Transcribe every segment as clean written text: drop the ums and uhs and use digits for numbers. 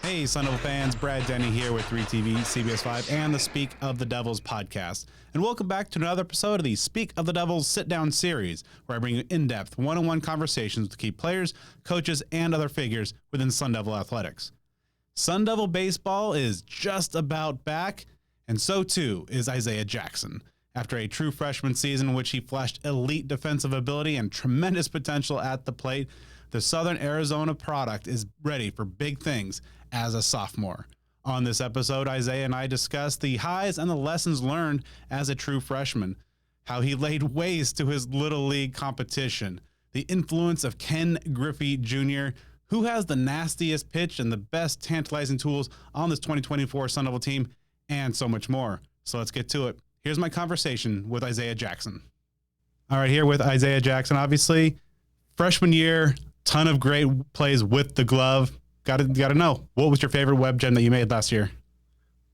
Hey, Sun Devil fans, Brad Denny here with 3TV, CBS 5, and the Speak of the Devils podcast. And welcome back to another episode of the Speak of the Devils Sit-Down series, where I bring you in-depth, one-on-one conversations with key players, coaches, and other figures within Sun Devil athletics. Sun Devil baseball is just about back, and so too is Isaiah Jackson. After a true freshman season in which he flashed elite defensive ability and tremendous potential at the plate, the Southern Arizona product is ready for big things as a sophomore. On this episode, Isaiah and I discuss the highs and the lessons learned as a true freshman, how he laid waste to his Little League competition, the influence of Ken Griffey Jr., who has the nastiest pitch and the best tantalizing tools on this 2024 Sun Devil team, and so much more. So let's get to it. Here's my conversation with Isaiah Jackson. All right, here with Isaiah Jackson, obviously, freshman year, ton of great plays with the glove. Got to know, what was your favorite web gem that you made last year?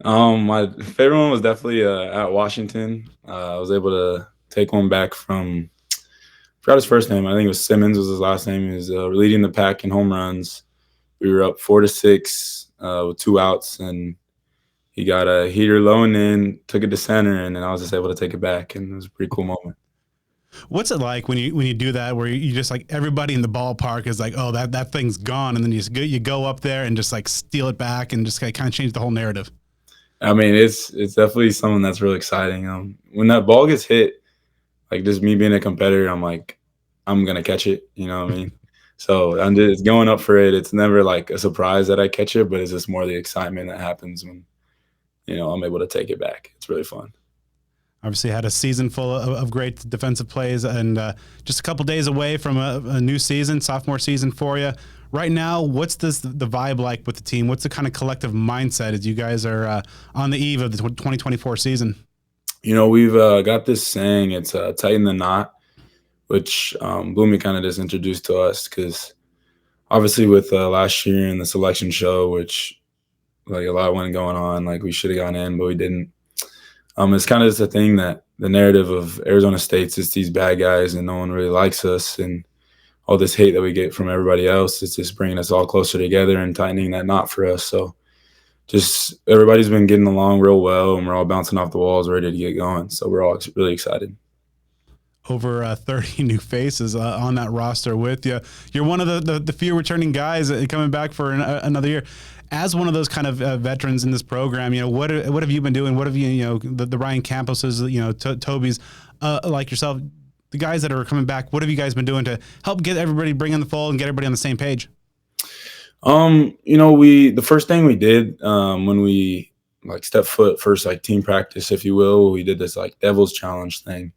My favorite one was definitely at Washington. I was able to take one back from, I forgot his first name. I think it was Simmons was his last name. He was leading the pack in home runs. We were up 4-6 with 2 outs, and he got a heater low and in, took it to center, and then I was just able to take it back, and it was a pretty cool moment. What's it like when you do that, where you just like everybody in the ballpark is like, oh, that thing's gone, and then you go up there and just like steal it back and just kind of change the whole narrative? I mean, it's definitely something that's really exciting. When that ball gets hit, like just me being a competitor, I'm like, I'm gonna catch it. You know what I mean? So I'm just going up for it. It's never like a surprise that I catch it, but it's just more the excitement that happens when I'm able to take it back. It's really fun. Obviously had a season full of great defensive plays, and just a couple days away from a new season, sophomore season for you. Right now, what's the vibe like with the team? What's the kind of collective mindset as you guys are on the eve of the 2024 season? We've got this saying, it's tighten the knot, which Bloomy kind of just introduced to us because obviously with last year in the selection show, which like a lot went going on, like we should have gone in, but we didn't. It's kind of just a thing that the narrative of Arizona State's just these bad guys and no one really likes us, and all this hate that we get from everybody else, it's just bringing us all closer together and tightening that knot for us. So just everybody's been getting along real well, and we're all bouncing off the walls ready to get going. So we're all really excited. Over 30 new faces on that roster with you. You're one of the few returning guys coming back for another year. As one of those kind of veterans in this program, what have you been doing? What have the Ryan Campuses, Toby's, like yourself, the guys that are coming back, what have you guys been doing to help get everybody bring in the fold and get everybody on the same page? The first thing we did when we like stepped foot first, like team practice, if you will, we did this like Devil's Challenge thing.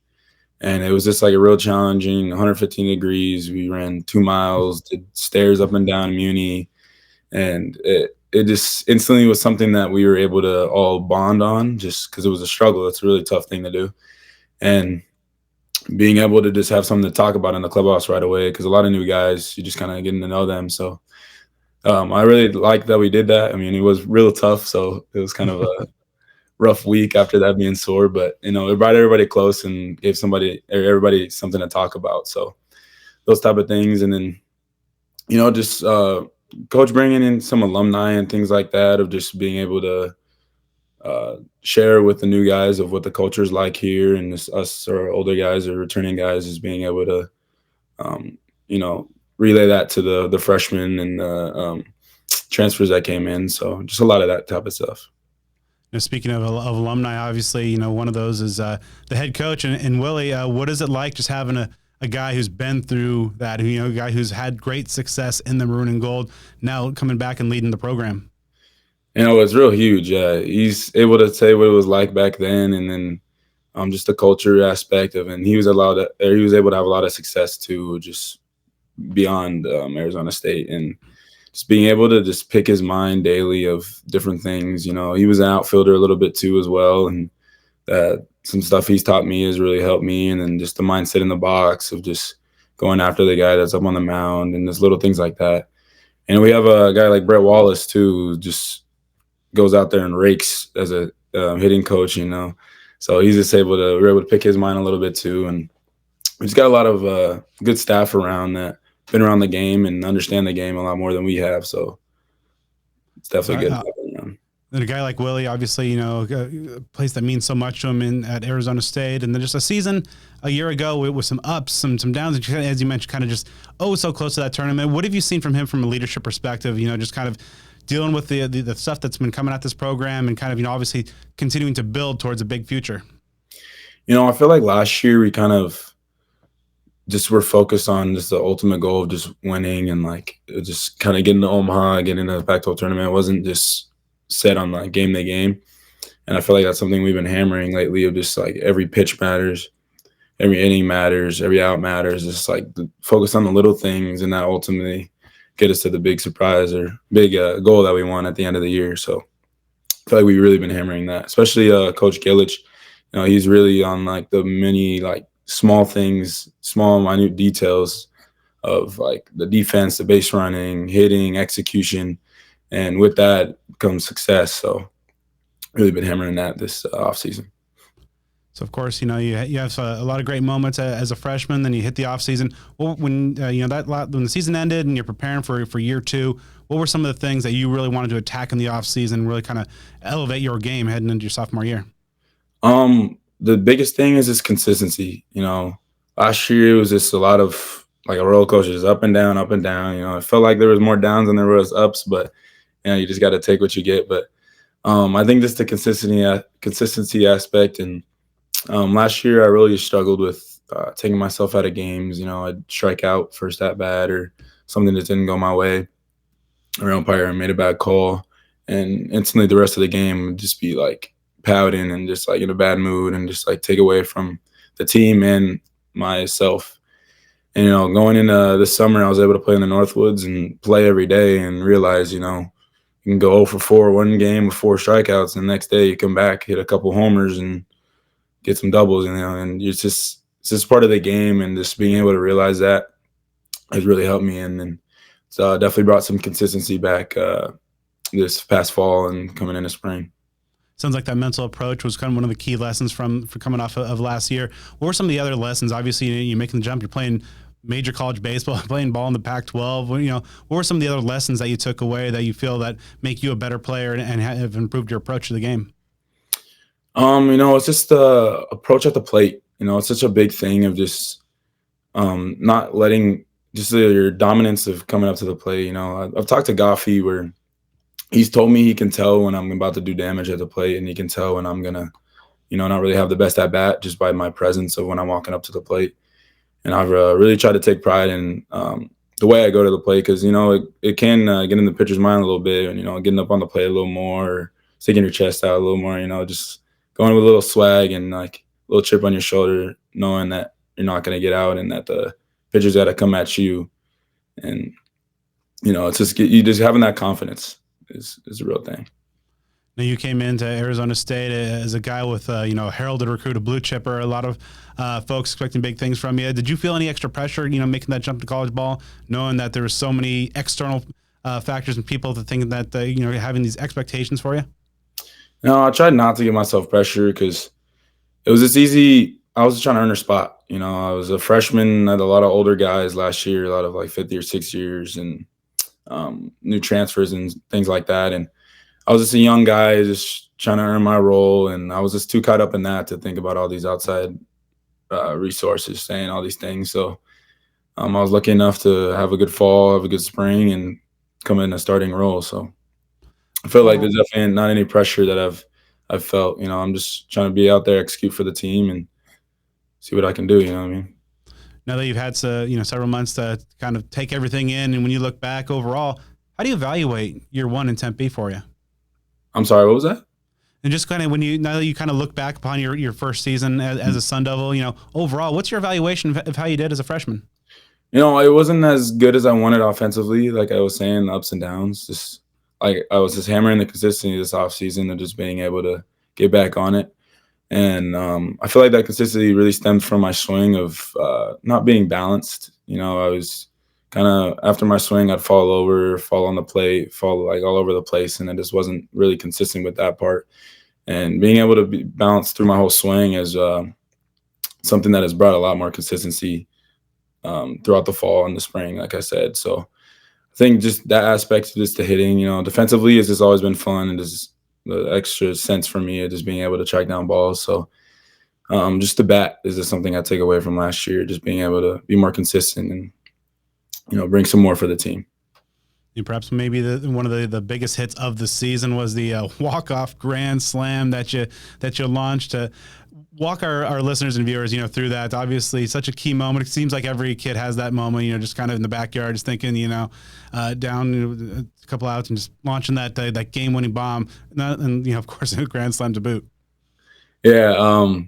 And it was just like a real challenging 115 degrees. We ran 2 miles, did stairs up and down Muni. And it just instantly was something that we were able to all bond on just because it was a struggle. It's a really tough thing to do. And being able to just have something to talk about in the clubhouse right away, because a lot of new guys, you're just kind of getting to know them. So I really like that we did that. I mean, it was real tough. So it was kind of a rough week after that being sore, but it brought everybody close and gave everybody something to talk about. So those type of things. And then, just coach bringing in some alumni and things like that, of just being able to share with the new guys of what the culture is like here, and us or older guys or returning guys is being able to, relay that to the freshmen and the transfers that came in. So just a lot of that type of stuff. Speaking of alumni, obviously, one of those is the head coach and Willie. What is it like just having a guy who's been through that, a guy who's had great success in the maroon and gold, now coming back and leading the program? It's real huge. He's able to say what it was like back then, and then just the culture aspect of it. And he was able to have a lot of success too, just beyond Arizona State, and just being able to just pick his mind daily of different things. He was an outfielder a little bit too as well, and some stuff he's taught me has really helped me. And then just the mindset in the box of just going after the guy that's up on the mound and just little things like that. And we have a guy like Brett Wallace too, who just goes out there and rakes as a hitting coach, So he's just we're able to pick his mind a little bit too. And we just got a lot of good staff around that been around the game and understand the game a lot more than we have. So it's definitely good. Uh, And a guy like Willie, obviously, a place that means so much to him at Arizona State, and then just a season a year ago with some ups, some downs, as you mentioned, kind of just so close to that tournament. What have you seen from him from a leadership perspective? Just kind of dealing with the stuff that's been coming at this program, and kind of obviously continuing to build towards a big future. I feel like last year we kind of just were focused on just the ultimate goal of just winning and like just kind of getting to Omaha, getting to the Pac-12 tournament. It wasn't just set on like game to game. And I feel like that's something we've been hammering lately of just like every pitch matters, every inning matters, every out matters. Just like focus on the little things and that ultimately get us to the big surprise or big goal that we want at the end of the year. So I feel like we've really been hammering that, especially Coach Gillich. He's really on like the many like small things, small minute details of like the defense, the base running, hitting, execution. And with that comes success. So really been hammering that this offseason. So, of course, you have a lot of great moments as a freshman. Then you hit the offseason. Well, when when the season ended and you're preparing for year two, what were some of the things that you really wanted to attack in the offseason, really kind of elevate your game heading into your sophomore year? The biggest thing is just consistency. Last year it was just a lot of like a roller coaster, just up and down, up and down. It felt like there was more downs than there was ups, but you just got to take what you get. But I think just the consistency aspect. And last year I really struggled with taking myself out of games. I'd strike out first at bat or something that didn't go my way, or umpire made a bad call, and instantly the rest of the game would just be like pouting and just like in a bad mood and just like take away from the team and myself. And going into this summer, I was able to play in the Northwoods and play every day and realize, you can go 0 for 4 one game with 4 strikeouts, and the next day you come back, hit a couple homers, and get some doubles. And it's just part of the game, and just being able to realize that has really helped me. And so definitely brought some consistency back this past fall and coming into spring. Sounds like that mental approach was kind of one of the key lessons for coming off of last year. What were some of the other lessons? Obviously, you're making the jump. You're playing major college baseball, playing ball in the Pac-12. What were some of the other lessons that you took away that you feel that make you a better player and have improved your approach to the game? It's just the approach at the plate. It's such a big thing of just not letting just your dominance of coming up to the plate. I've talked to Goffey where he's told me he can tell when I'm about to do damage at the plate, and he can tell when I'm going to, not really have the best at bat just by my presence of when I'm walking up to the plate. And I've really tried to take pride in the way I go to the plate, because, it can get in the pitcher's mind a little bit, and, getting up on the plate a little more, or sticking your chest out a little more, just going with a little swag and like a little chip on your shoulder, knowing that you're not going to get out and that the pitcher's got to come at you. And, it's just you just having that confidence is a real thing. Now, you came into Arizona State as a guy with, heralded recruit, a blue chipper, a lot of folks expecting big things from you. Did you feel any extra pressure, making that jump to college ball, knowing that there were so many external factors and people that think that, having these expectations for you? No, I tried not to give myself pressure because it was just easy. I was just trying to earn a spot. I was a freshman. I had a lot of older guys last year, a lot of like 5th year, 6th years, and new transfers and things like that. And I was just a young guy just trying to earn my role, and I was just too caught up in that to think about all these outside resources saying all these things. So I was lucky enough to have a good fall, have a good spring, and come in a starting role. So I feel like there's definitely not any pressure that I've felt. I'm just trying to be out there, execute for the team, and see what I can do. You know what I mean? Now that you've had several months to kind of take everything in, and when you look back overall, how do you evaluate year one in Tempe for you? I'm sorry, what was that? And just kind of now that you kind of look back upon your first season as a Sun Devil, overall, what's your evaluation of how you did as a freshman? It wasn't as good as I wanted offensively. Like I was saying, ups and downs. Just like I was just hammering the consistency this offseason and just being able to get back on it. And I feel like that consistency really stemmed from my swing of not being balanced. I was kind of, after my swing, I'd fall on the plate, fall like all over the place, and I just wasn't really consistent with that part. And being able to be balanced through my whole swing is something that has brought a lot more consistency throughout the fall and the spring, like I said. So I think just that aspect, just the hitting, defensively has just always been fun, and just the extra sense for me of just being able to track down balls. So just the bat is just something I take away from last year, just being able to be more consistent and bring some more for the team. Perhaps maybe one of the biggest hits of the season was the walk-off grand slam that you launched. To walk our listeners and viewers, through that. Obviously, such a key moment. It seems like every kid has that moment, just kind of in the backyard, just thinking, down a couple outs and just launching that game-winning bomb, and of course, a grand slam to boot. Yeah.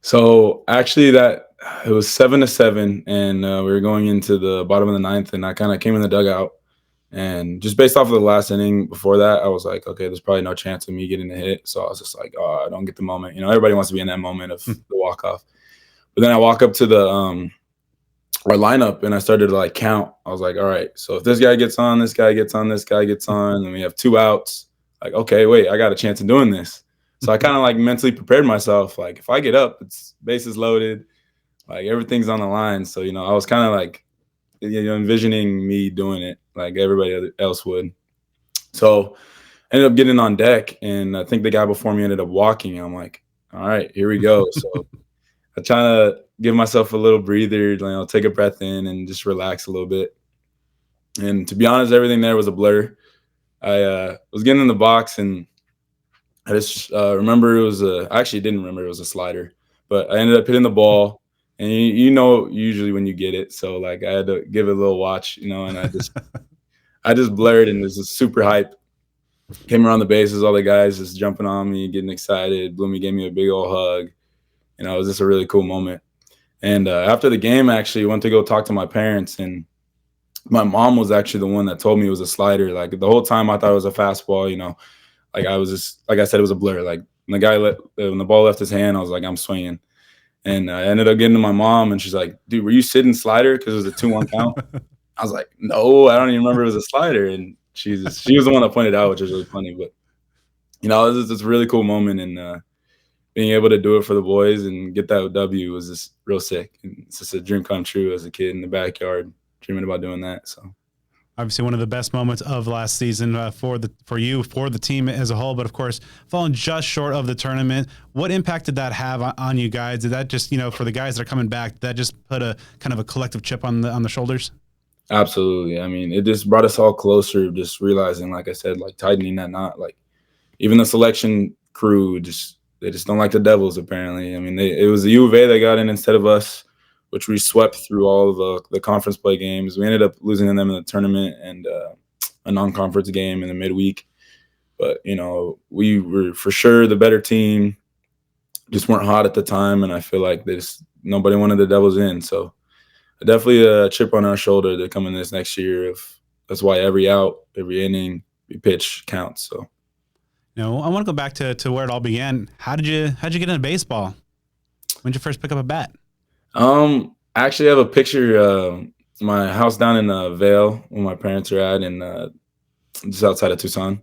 So actually, it was 7-7, and we were going into the bottom of the ninth, and I kind of came in the dugout. And just based off of the last inning before that, I was like, okay, there's probably no chance of me getting a hit. So I was just like, oh, I don't get the moment. Everybody wants to be in that moment of the walk-off. But then I walk up to the our lineup, and I started to count. I was like, all right, so if this guy gets on, this guy gets on, this guy gets on, and we have 2 outs. Like, okay, wait, I got a chance of doing this. So I kind of mentally prepared myself. Like, if I get up, it's bases loaded, everything's on the line. So, I was kind of envisioning me doing it like everybody else would. So I ended up getting on deck, and I think the guy before me ended up walking. I'm like, all right, here we go. So I try to give myself a little breather, take a breath in and just relax a little bit. And to be honest, everything there was a blur. I was getting in the box, and I just remember I actually didn't remember it was a slider, but I ended up hitting the ball. And usually when you get it, so I had to give it a little watch, and I just blurred, and this was super hype. Came around the bases, all the guys just jumping on me, getting excited. Bloomy gave me a big old hug. It was just a really cool moment. And after the game, I actually went to go talk to my parents, and my mom was actually the one that told me it was a slider. The whole time I thought it was a fastball. I was just, like I said, it was a blur. When the ball left his hand, I was like, I'm swinging. And I ended up getting to my mom, and she's like, dude, were you sitting slider? Because it was a 2-1 count. I was like, no, I don't even remember it was a slider. And she was the one that pointed out, which was really funny. But, it was just a really cool moment. And being able to do it for the boys and get that W was just real sick. And it's just a dream come true as a kid in the backyard, dreaming about doing that. So. Obviously, one of the best moments of last season for the team as a whole, but of course, falling just short of the tournament. What impact did that have on you guys? Did that just, for the guys that are coming back, did that just put a kind of a collective chip on the shoulders? Absolutely. I mean, it just brought us all closer. Just realizing, like I said, tightening that knot. Even the selection crew they just don't like the Devils. Apparently, I mean, it was the U of A that got in instead of us, which we swept through all of the conference play games. We ended up losing to them in the tournament and a non-conference game in the midweek. But, we were for sure the better team, just weren't hot at the time. And I feel like nobody wanted the Devils in. So definitely a chip on our shoulder to come in this next year. That's why every out, every inning we pitch counts. So, I want to go back to where it all began. How'd you get into baseball? When did you first pick up a bat? I actually have a picture, my house down in Vail, where my parents are at, and just outside of Tucson.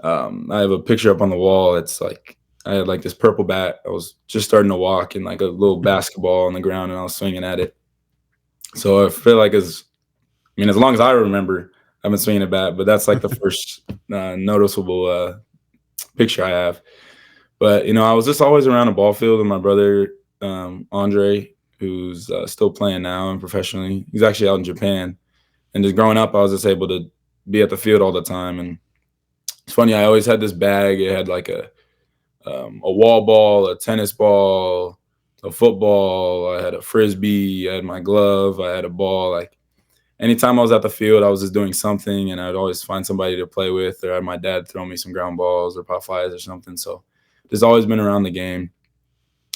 I have a picture up on the wall. It's I had this purple bat. I was just starting to walk, and a little basketball on the ground, and I was swinging at it. So I feel as long as I remember, I've been swinging a bat, but that's the first noticeable picture I have. But, I was just always around a ball field with my brother, Andre, who's still playing now and professionally. He's actually out in Japan. And just growing up, I was just able to be at the field all the time. And it's funny, I always had this bag. It had a wall ball, a tennis ball, a football. I had a Frisbee. I had my glove. I had a ball. Anytime I was at the field, I was just doing something, and I'd always find somebody to play with, or I had my dad throw me some ground balls or pop flies or something. So just always been around the game.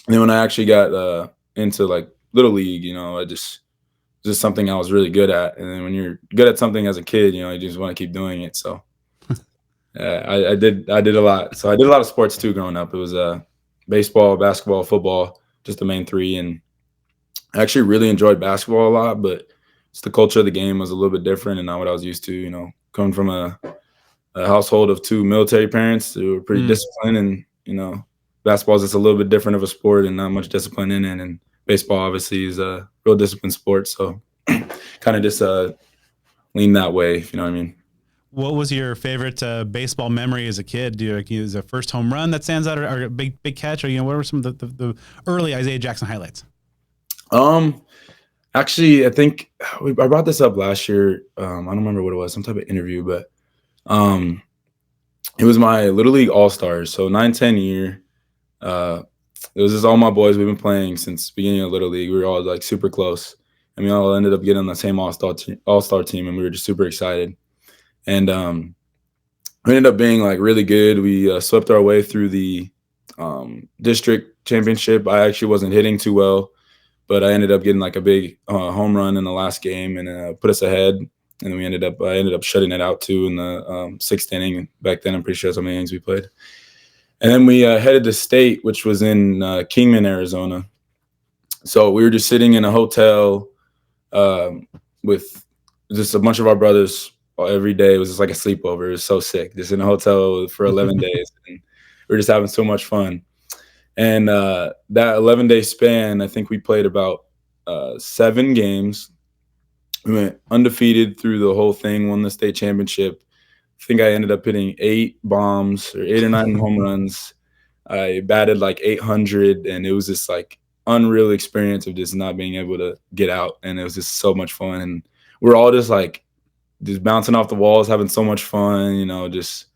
And then when I actually got into Little League, just something I was really good at. And then when you're good at something as a kid, you just want to keep doing it. So I did a lot. So I did a lot of sports too growing up. It was baseball, basketball, football, just the main 3. And I actually really enjoyed basketball a lot, but just the culture of the game was a little bit different and not what I was used to. Coming from a household of 2 military parents who were pretty disciplined, and basketball is just a little bit different of a sport and not much discipline in it. And baseball obviously is a real disciplined sport. So kind of just lean that way, if you know what I mean. What was your favorite baseball memory as a kid? Do you like use a first home run that stands out, or a big catch, or what were some of the early Isaiah Jackson highlights? Um, Actually, I think I brought this up last year. I don't remember what it was, some type of interview, but um, it was my Little League All Stars. So 9-10 year. Uh, it was just all my boys. We've been playing since beginning of Little League. We were all like super close, and we all ended up getting on the same All Star team, and we were just super excited. And we ended up being like really good. We swept our way through the district championship. I actually wasn't hitting too well, but I ended up getting like a big home run in the last game and put us ahead. And then I ended up shutting it out too in the sixth inning. Back then, I'm pretty sure that's how many innings we played. And then we headed to state, which was in Kingman, Arizona. So we were just sitting in a hotel with just a bunch of our brothers every day. It was just like a sleepover. It was so sick, just in a hotel for 11 days. And we were just having so much fun. And that 11-day span, I think we played about 7 games. We went undefeated through the whole thing, won the state championship. I think I ended up hitting 8 bombs or 8 or 9 home runs. I batted like 800, and it was just like unreal experience of just not being able to get out. And it was just so much fun. And we're all just like just bouncing off the walls, having so much fun, just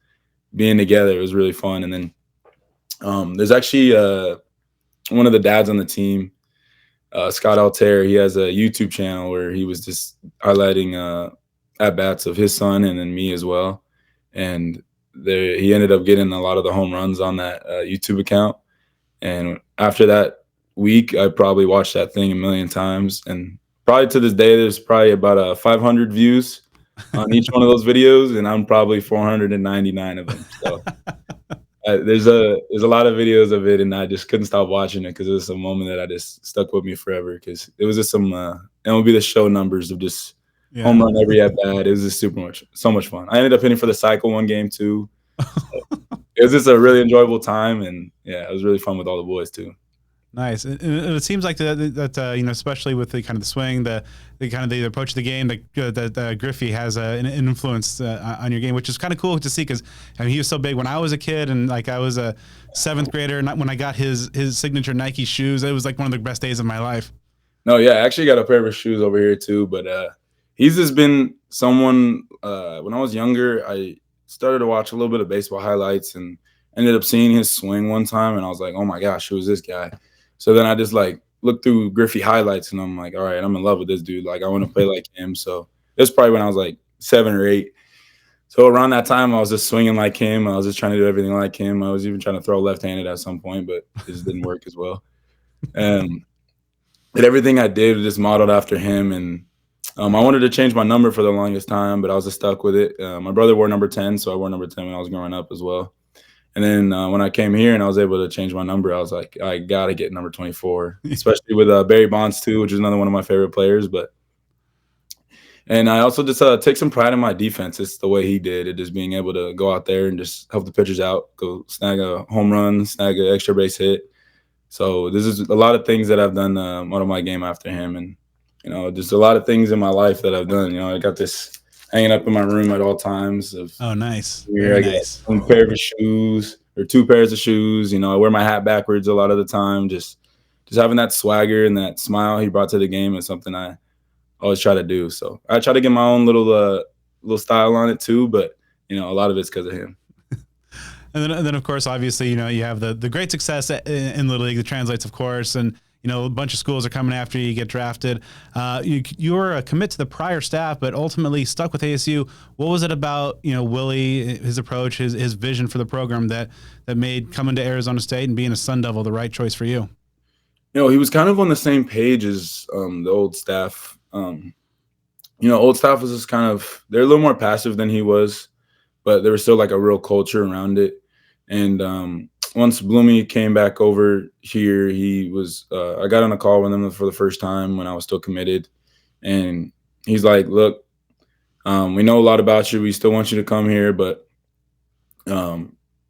being together. It was really fun. And then there's actually one of the dads on the team, Scott Altair. He has a YouTube channel where he was just highlighting at-bats of his son and then me as well. And he ended up getting a lot of the home runs on that YouTube account. And after that week, I probably watched that thing a million times. And probably to this day, there's probably about 500 views on each one of those videos, and I'm probably 499 of them. So there's a lot of videos of it, and I just couldn't stop watching it because it was a moment that I just stuck with me forever. Because it was just some MLB The Show numbers of just home run every at bat. It was just so much fun. I ended up hitting for the cycle one game too. So it was just a really enjoyable time, and yeah, it was really fun with all the boys too. Nice. And it seems like that especially with the kind of the swing, the kind of the approach of the game that Griffey has an influence on your game, which is kind of cool to see because he was so big when I was a kid, and like I was a 7th grader, and when I got his signature Nike shoes, it was like one of the best days of my life. No, yeah, I actually got a pair of shoes over here too, but he's just been someone. When I was younger, I started to watch a little bit of baseball highlights and ended up seeing his swing one time, and I was like, oh my gosh, who is this guy? So then I just like looked through Griffey highlights, and I'm like, all right, I'm in love with this dude. Like I want to play like him. So that's probably when I was like 7 or 8. So around that time, I was just swinging like him. I was just trying to do everything like him. I was even trying to throw left-handed at some point, but it just didn't work as well. And everything I did was just modeled after him. And I wanted to change my number for the longest time, but I was just stuck with it. My brother wore number 10, so I wore number 10 when I was growing up as well. And then when I came here and I was able to change my number, I was like, I got to get number 24, especially with Barry Bonds too, which is another one of my favorite players. And I also just take some pride in my defense. It's the way he did it, just being able to go out there and just help the pitchers out, go snag a home run, snag an extra base hit. So this is a lot of things that I've done out of my game after him. And, just a lot of things in my life that I've done. I got this hanging up in my room at all times. Oh, nice. Very nice. One pair of shoes or 2 pairs of shoes. I wear my hat backwards a lot of the time. Just having that swagger and that smile he brought to the game is something I always try to do. So I try to get my own little style on it too. But, a lot of it's because of him. And then of course, obviously, you have the great success in Little League that translates, of course, and a bunch of schools are coming after you, get drafted. You were a commit to the prior staff, but ultimately stuck with ASU. What was it about, Willie, his approach, his vision for the program that made coming to Arizona State and being a Sun Devil the right choice for you? He was kind of on the same page as the old staff. Old staff was just kind of, they're a little more passive than he was, but there was still like a real culture around it. And once Bloomy came back over here, I got on a call with him for the first time when I was still committed. And he's like, look, we know a lot about you. We still want you to come here, but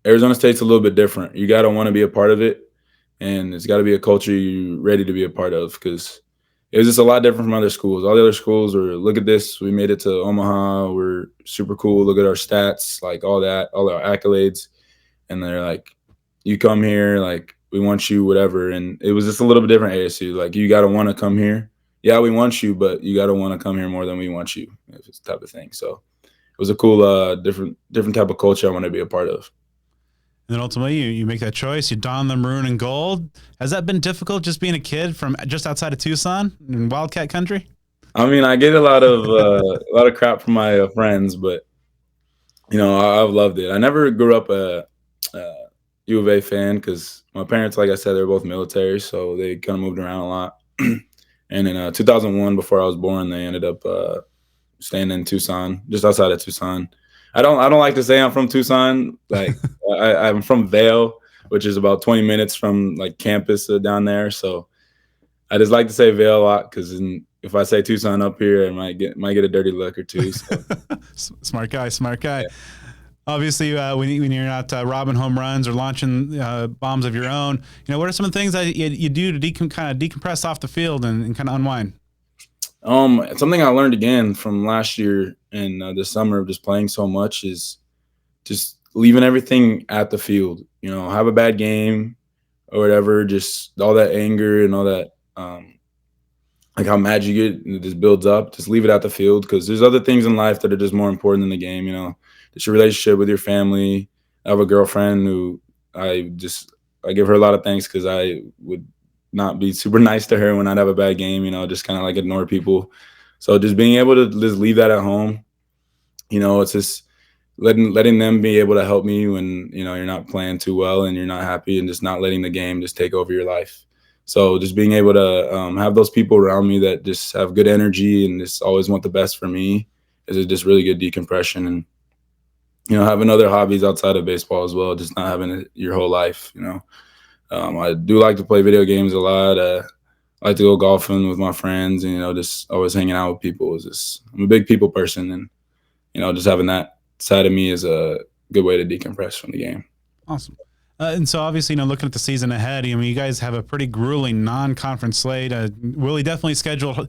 Arizona State's a little bit different. You got to want to be a part of it. And it's got to be a culture you're ready to be a part of because it was just a lot different from other schools. All the other schools were, look at this, we made it to Omaha, we're super cool, look at our stats, like all that, all our accolades. And they're like, you come here, like we want you, whatever. And it was just a little bit different ASU. Like, you got to want to come here. Yeah, we want you, but you got to want to come here more than we want you. It's the type of thing. So it was a cool, different type of culture I want to be a part of. And then ultimately, you make that choice. You don the maroon and gold. Has that been difficult, just being a kid from just outside of Tucson in Wildcat country? I mean, I get a lot of crap from my friends, but I've loved it. I never grew up a U of A fan because my parents, like I said, they're both military, so they kind of moved around a lot. And in 2001, before I was born, they ended up staying in Tucson, just outside of Tucson. I don't like to say I'm from Tucson. Like I'm from Vail, which is about 20 minutes from like campus down there. So I just like to say Vail a lot because if I say Tucson up here, I might get a dirty look or two. So. Smart guy. Yeah. Obviously, when you're not robbing home runs or launching bombs of your own, what are some of the things that you do to kind of decompress off the field and kind of unwind? Something I learned again from last year and this summer of just playing so much is just leaving everything at the field. Have a bad game or whatever, just all that anger and all that, like how mad you get, and it just builds up. Just leave it at the field because there's other things in life that are just more important than the game. It's your relationship with your family. I have a girlfriend who I give her a lot of thanks because I would not be super nice to her when I'd have a bad game, just kind of like ignore people. So just being able to just leave that at home, it's just letting them be able to help me when, you're not playing too well and you're not happy, and just not letting the game just take over your life. So just being able to have those people around me that just have good energy and just always want the best for me is just really good decompression. And, having other hobbies outside of baseball as well, just not having it your whole life, I do like to play video games a lot. I like to go golfing with my friends, and, just always hanging out with people. I'm a big people person, and, just having that side of me is a good way to decompress from the game. Awesome. And so obviously, looking at the season ahead, you guys have a pretty grueling non-conference slate. Willie definitely scheduled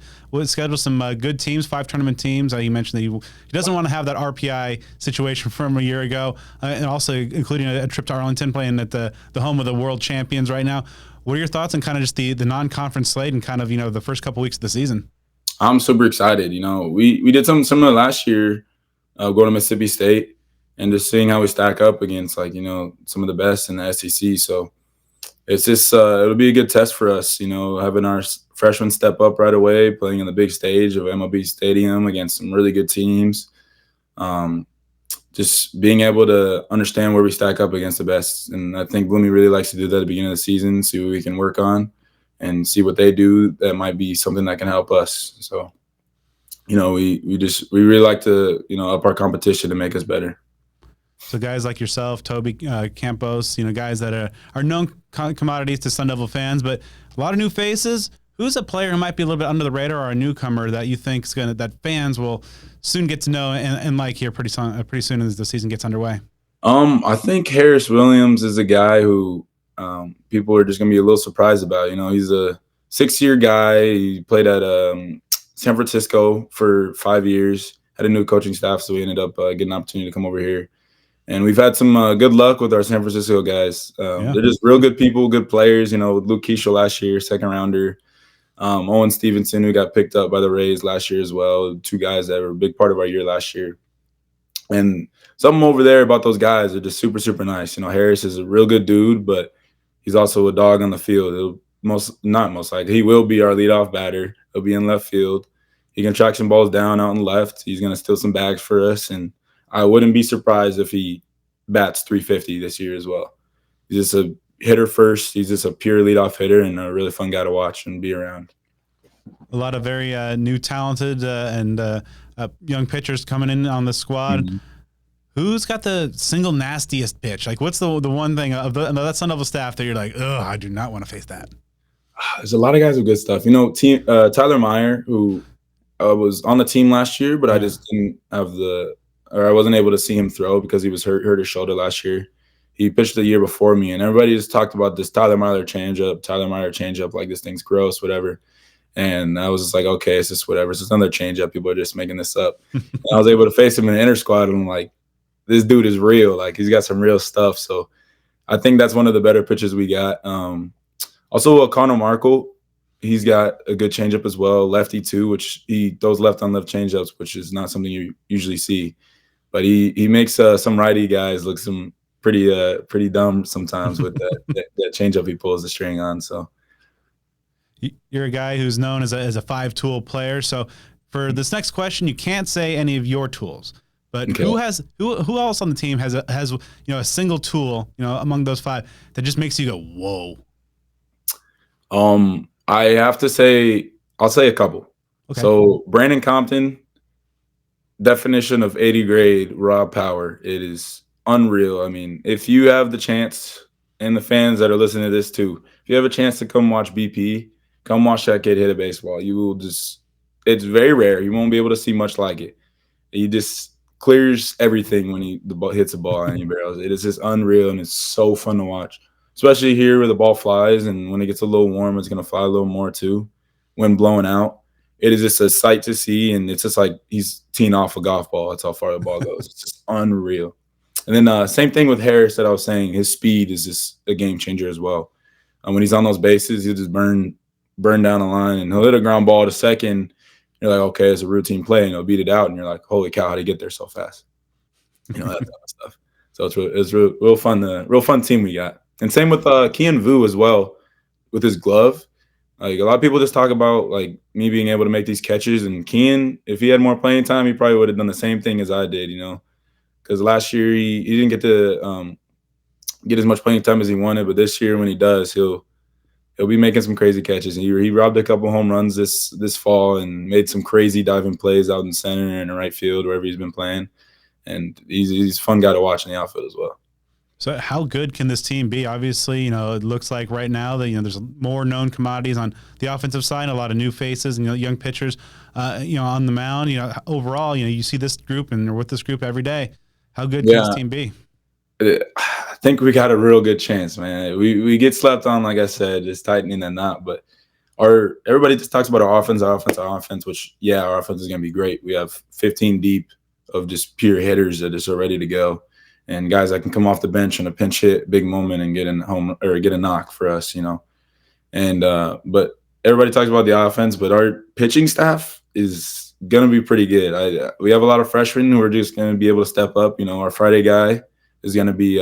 some good teams, 5 tournament teams. You mentioned that he doesn't want to have that RPI situation from a year ago, and also including a trip to Arlington, playing at the home of the world champions right now. What are your thoughts on kind of just the non-conference slate and kind of, the first couple weeks of the season? I'm super excited. We did something similar last year, going to Mississippi State. And just seeing how we stack up against, like, some of the best in the SEC. So it's just it'll be a good test for us, having our freshmen step up right away, playing in the big stage of MLB Stadium against some really good teams. Just being able to understand where we stack up against the best. And I think Bloomy really likes to do that at the beginning of the season, see what we can work on and see what they do that might be something that can help us. So, we really like to, up our competition to make us better. So guys like yourself, Toby Campos, guys that are known commodities to Sun Devil fans, but a lot of new faces. Who's a player who might be a little bit under the radar or a newcomer that you think that fans will soon get to know and like here pretty soon as the season gets underway? I think Harris Williams is a guy who people are just going to be a little surprised about. He's a 6-year guy. He played at San Francisco for 5 years, had a new coaching staff, so we ended up getting an opportunity to come over here. And we've had some good luck with our San Francisco guys. They're just real good people, good players. With Luke Keishel last year, 2nd rounder. Owen Stevenson, who got picked up by the Rays last year as well. 2 guys that were a big part of our year last year. And something over there about those guys are just super, super nice. Harris is a real good dude, but he's also a dog on the field. He will be our leadoff batter. He'll be in left field. He can track some balls down out in left. He's going to steal some bags for us, and I wouldn't be surprised if he bats 350 this year as well. He's just a hitter first. He's just a pure leadoff hitter and a really fun guy to watch and be around. A lot of very new, talented and young pitchers coming in on the squad. Mm-hmm. Who's got the single nastiest pitch? Like, what's the one thing of that Sun Devil staff that you're like, oh, I do not want to face that? There's a lot of guys with good stuff. Tyler Meyer, who was on the team last year, but I just didn't have I wasn't able to see him throw because he was hurt his shoulder last year. He pitched the year before me, and everybody just talked about this Tyler Meyer changeup, like this thing's gross, whatever. And I was just like, okay, it's just whatever. It's just another changeup. People are just making this up. And I was able to face him in the inter squad, and I'm like, this dude is real. Like, he's got some real stuff. So I think that's one of the better pitches we got. Also, Connor Markle, he's got a good changeup as well, lefty too, which he throws left on left changeups, which is not something you usually see. But he makes some righty guys look some pretty dumb sometimes with that changeup he pulls the string on. So you're a guy who's known as a five-tool player. So for this next question, you can't say any of your tools. But okay. who else on the team has a single tool, among those five that just makes you go, whoa? I have to say, I'll say a couple. Okay. So Brandon Compton, definition of 80 grade raw power. It is unreal. I mean, if you have the chance, and the fans that are listening to this too, if you have a chance to come watch BP, come watch that kid hit a baseball. You will it's very rare. You won't be able to see much like it. He just clears everything when the ball hits the ball and he barrels. It is just unreal, and it's so fun to watch, especially here where the ball flies, and when it gets a little warm, it's going to fly a little more too when blowing out. It is just a sight to see, and it's just like he's teeing off a golf ball. That's how far the ball goes. It's just unreal. And then same thing with Harris that I was saying. His speed is just a game changer as well. When he's on those bases, he'll just burn down the line, and he'll hit a ground ball to second. You're like, okay, it's a routine play, and he'll beat it out, and you're like, holy cow, how did he get there so fast? That type of stuff. So it's real fun. Real fun team we got. And same with Kian Vu as well with his glove. Like, a lot of people just talk about like me being able to make these catches, and Kian, if he had more playing time, he probably would have done the same thing as I did, because last year he didn't get to get as much playing time as he wanted, but this year when he does, he'll be making some crazy catches. And he robbed a couple home runs this fall and made some crazy diving plays out in center and in right field, wherever he's been playing. And he's a fun guy to watch in the outfield as well. So how good can this team be? Obviously, it looks like right now that there's more known commodities on the offensive side, a lot of new faces, and young pitchers, on the mound. Overall, you see this group and with this group every day. How good can this team be? I think we got a real good chance, man. We get slept on, like I said, just tightening that knot. But everybody just talks about our offense, which, our offense is going to be great. We have 15 deep of just pure hitters that are ready to go, and guys that can come off the bench in a pinch hit, big moment, and get in home or get a knock for us, And but everybody talks about the offense, but our pitching staff is going to be pretty good. We have a lot of freshmen who are just going to be able to step up. Our Friday guy is going to be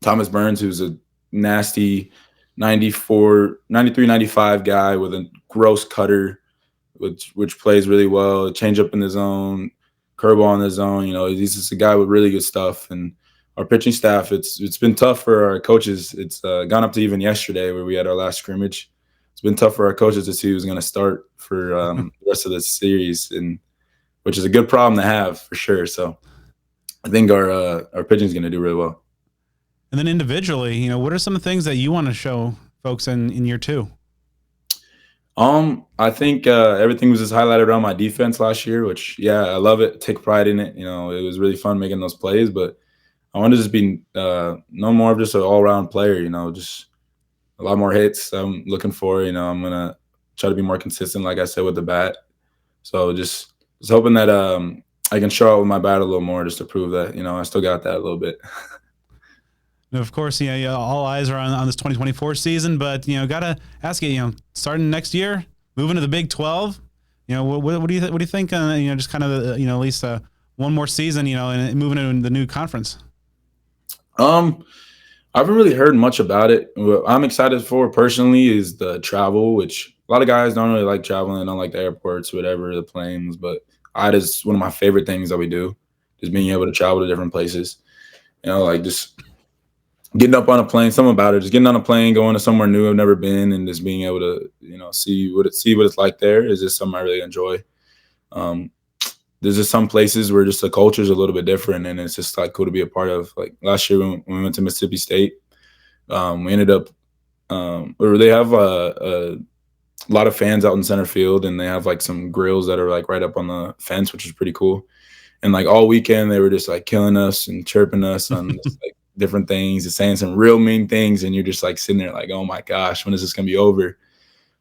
Thomas Burns, who's a nasty 93, 95 guy with a gross cutter, which plays really well, changeup in the zone, curveball in the zone. He's just a guy with really good stuff. And our pitching staff, it's been tough for our coaches. It's gone up to even yesterday where we had our last scrimmage. It's been tough for our coaches to see who's going to start for the rest of the series, and which is a good problem to have for sure. So I think our pitching is going to do really well. And then individually, what are some of the things that you want to show folks in year two? I think everything was just highlighted around my defense last year, which, I love it. Take pride in it. It was really fun making those plays, but I want to just be no more of just an all-around player, just a lot more hits I'm looking for. I'm going to try to be more consistent, like I said, with the bat. So just hoping that I can show out with my bat a little more just to prove that, I still got that a little bit. And of course, all eyes are on this 2024 season, but, got to ask you, starting next year, moving to the Big 12, what do you think, just kind of, at least one more season, and moving into the new conference? I haven't really heard much about it. What I'm excited for personally is the travel, which a lot of guys don't really like traveling. Don't like the airports, whatever, the planes, but it's one of my favorite things that we do, is being able to travel to different places. Like just getting up on a plane, something about it, just getting on a plane, going to somewhere new I've never been, and just being able to, see what it's like there is just something I really enjoy. There's just some places where just the culture is a little bit different, and it's just like cool to be a part of. Like last year when we went to Mississippi State, we ended up where they have a lot of fans out in center field, and they have like some grills that are like right up on the fence, which is pretty cool. And like all weekend they were just like killing us and chirping us on just, like different things and saying some real mean things, and you're just like sitting there like, oh my gosh, when is this gonna be over?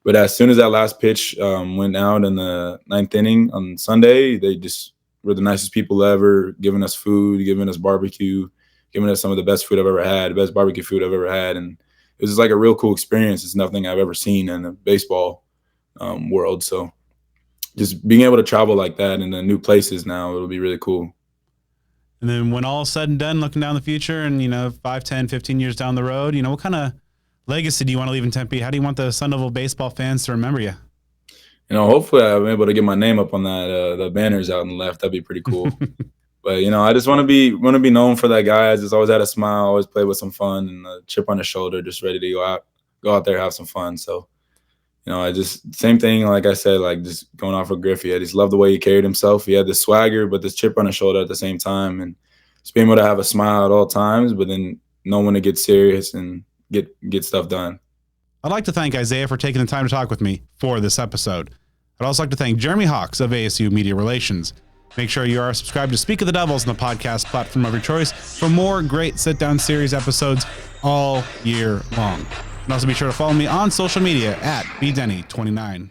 But as soon as that last pitch went out in the 9th inning on Sunday, they just were the nicest people ever, giving us food, giving us barbecue, giving us some of the best food I've ever had, the best barbecue food I've ever had. And it was just like a real cool experience. It's nothing I've ever seen in the baseball world. So just being able to travel like that in the new places now, it'll be really cool. And then when all is said and done, looking down the future and, 5, 10, 15 years down the road, what kind of legacy do you want to leave in Tempe? How do you want the Sun Devil baseball fans to remember you? Hopefully I'm able to get my name up on that, the banners out on the left. That'd be pretty cool. But, I just want to be known for that guy. I just always had a smile, always played with some fun and a chip on his shoulder, just ready to go out there, have some fun. So, I just, same thing, like I said, like just going off of Griffey. I just love the way he carried himself. He had this swagger, but this chip on his shoulder at the same time. And just being able to have a smile at all times, but then know when to get serious and get stuff done. I'd like to thank Isaiah for taking the time to talk with me for this episode. I'd also like to thank Jeremy Hawks of ASU Media Relations. Make sure you are subscribed to Speak of the Devils on the podcast platform of your choice for more great sit-down series episodes all year long. And also be sure to follow me on social media at bdenny29.